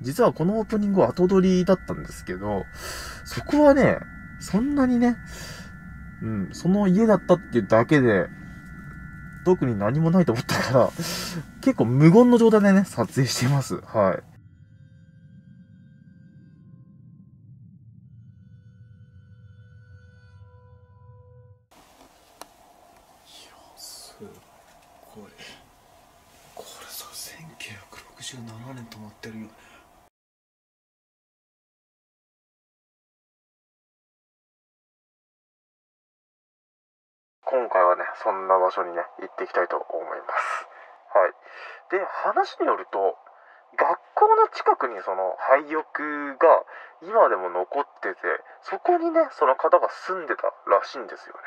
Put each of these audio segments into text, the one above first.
実はこのオープニングは後撮りだったんですけど、そこはね、そんなにね、その家だったっていうだけで、特に何もないと思ったから、結構無言の状態でね、撮影しています。はい。すごい。これさ、1967年止まってるよね。今回はね、そんな場所にね、行っていきたいと思います。はい。で、話によると、学校の近くにその廃屋が今でも残ってて、そこにね、その方が住んでたらしいんですよね。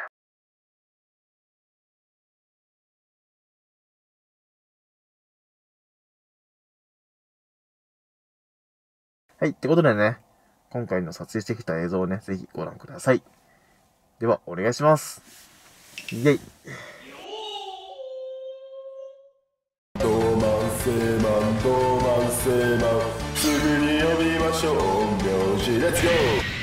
はい。ってことでね、今回の撮影してきた映像をね、ぜひご覧ください。では、お願いします。イェイ。ドーマンセーマン、ドーマンセーマン、すぐに呼びましょう、名字、レッツゴー。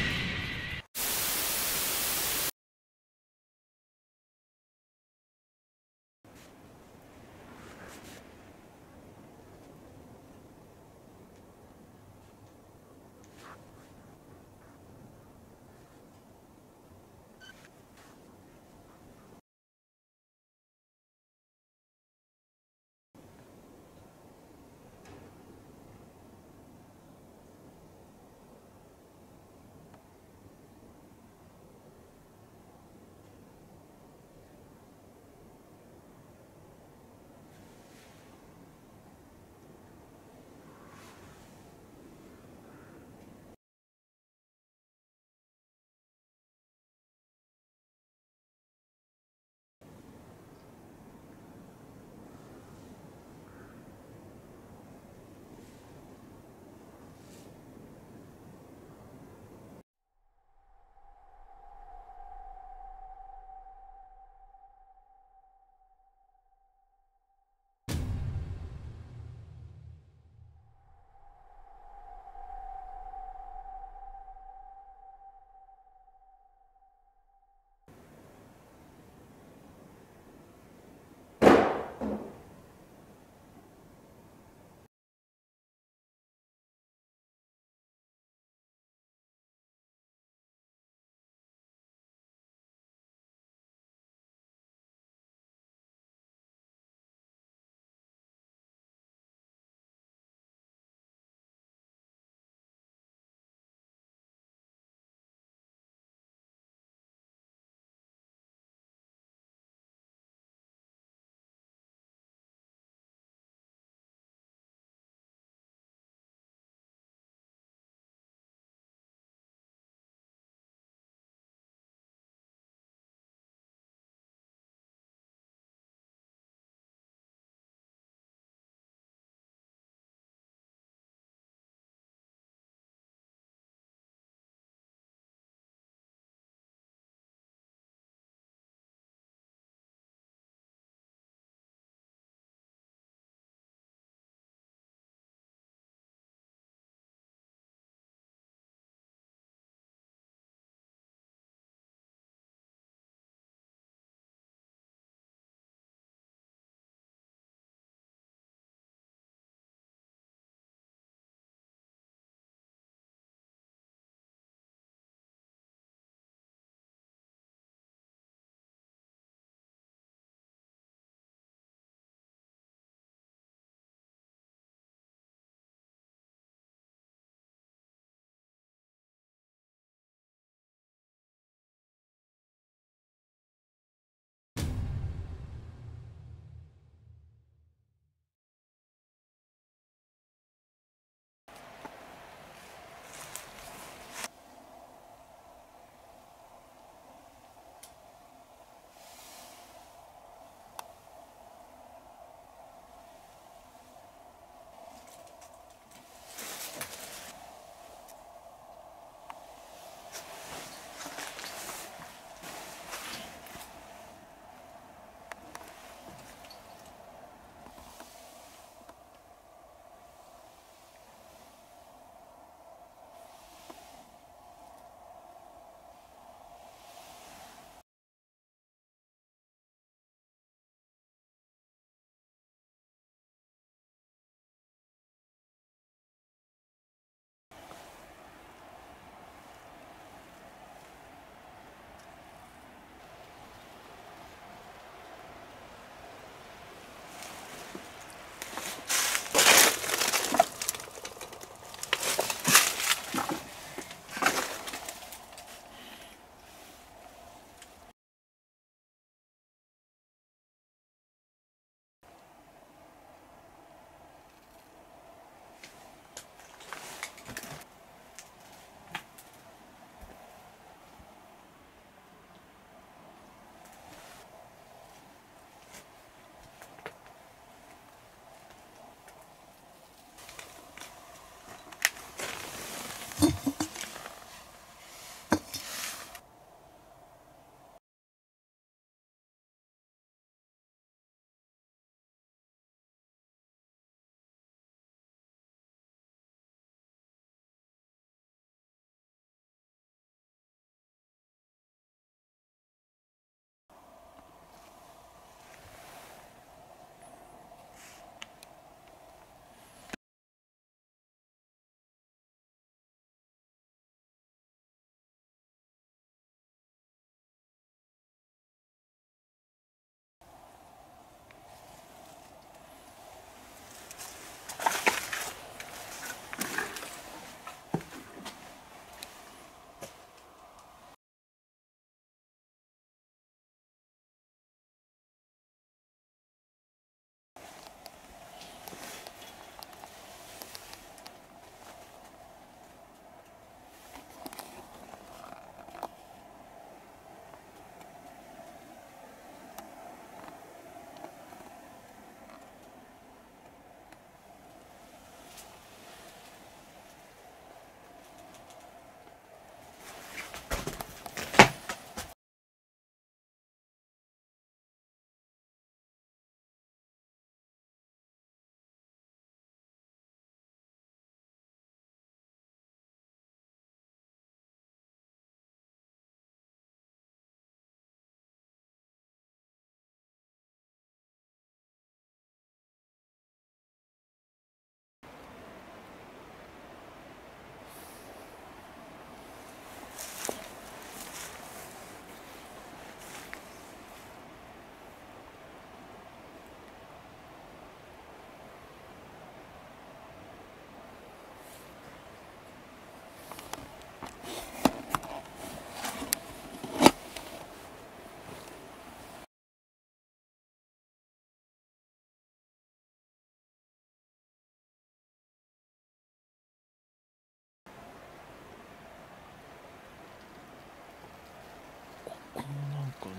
かね、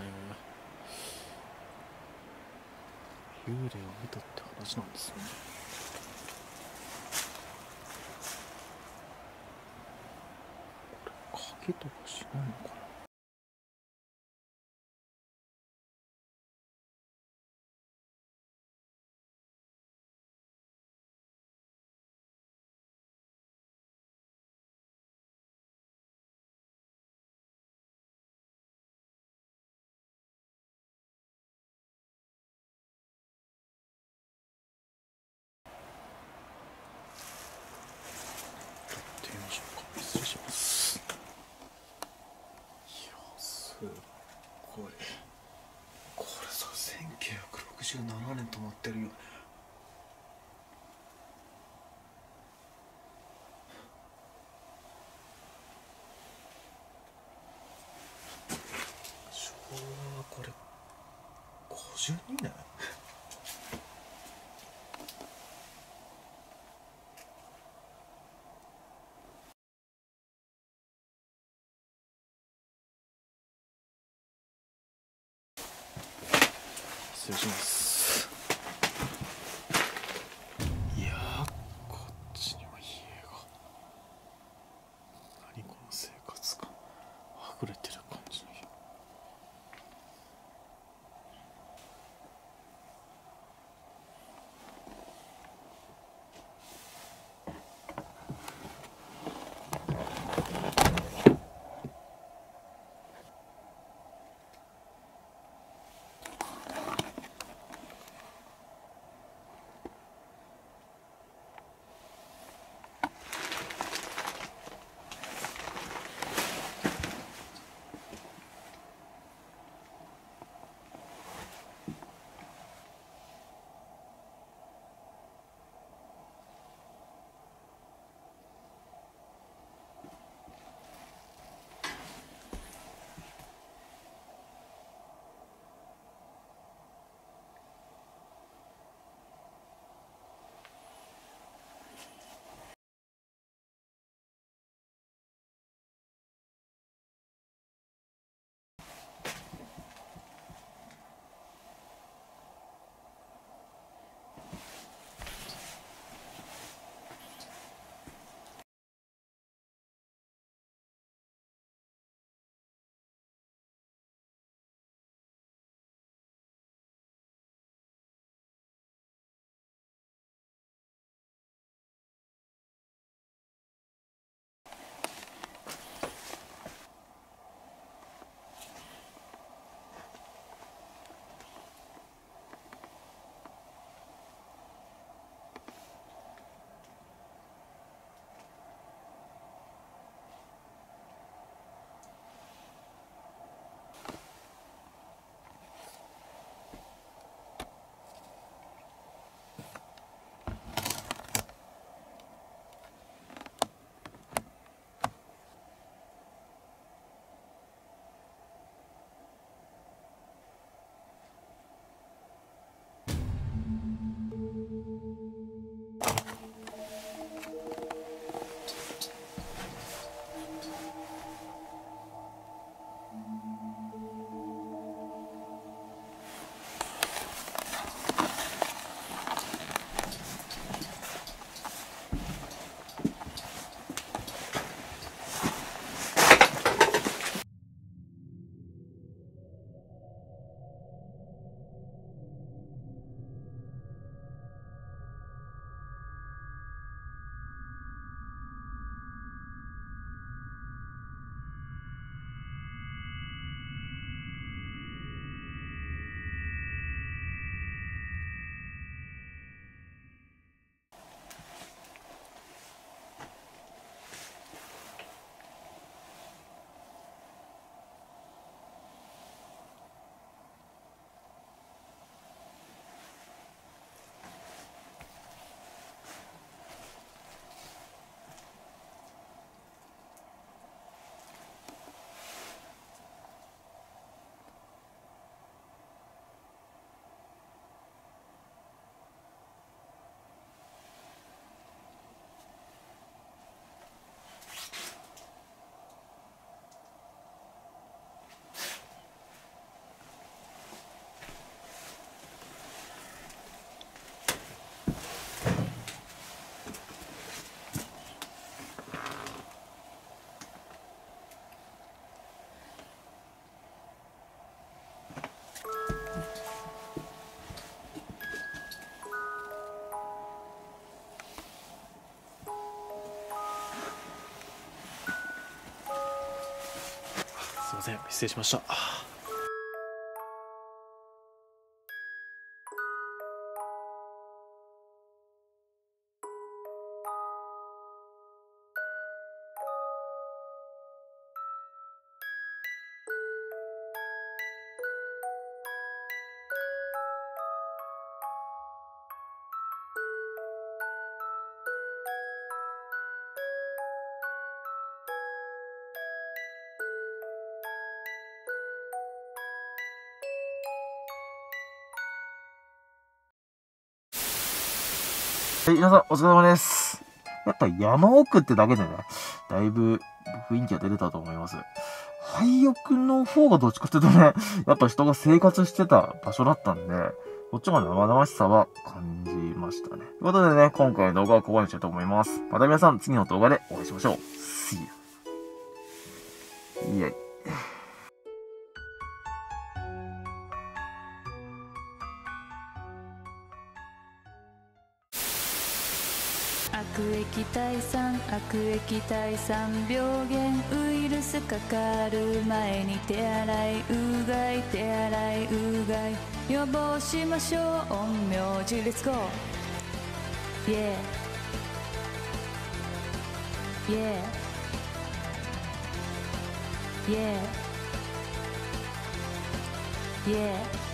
幽霊を見たって話なんですよね。これ影とかしないのかな。行ってみましょうか。失礼します。いや、すっごい。これさ、1967年止まってるよね。昭和、これ52年。失礼します。いやー、こっちには家が。何この生活感溢れてる感じの家。ません、失礼しました。はい、皆さんお疲れ様です。やっぱ山奥ってだけでね、だいぶ雰囲気が出てたと思います。廃屋の方がどっちかっていうとね、やっぱ人が生活してた場所だったんで、こっちが生々しさは感じましたね。ということでね、今回の動画はここまでにしたいと思います。また皆さん次の動画でお会いしましょう。See you. イエイ。悪液体酸病原ウイルスかかる前に手洗いうがい予防しましょう。陰陽師レッツゴー Yeah Yeah Yeah Yeah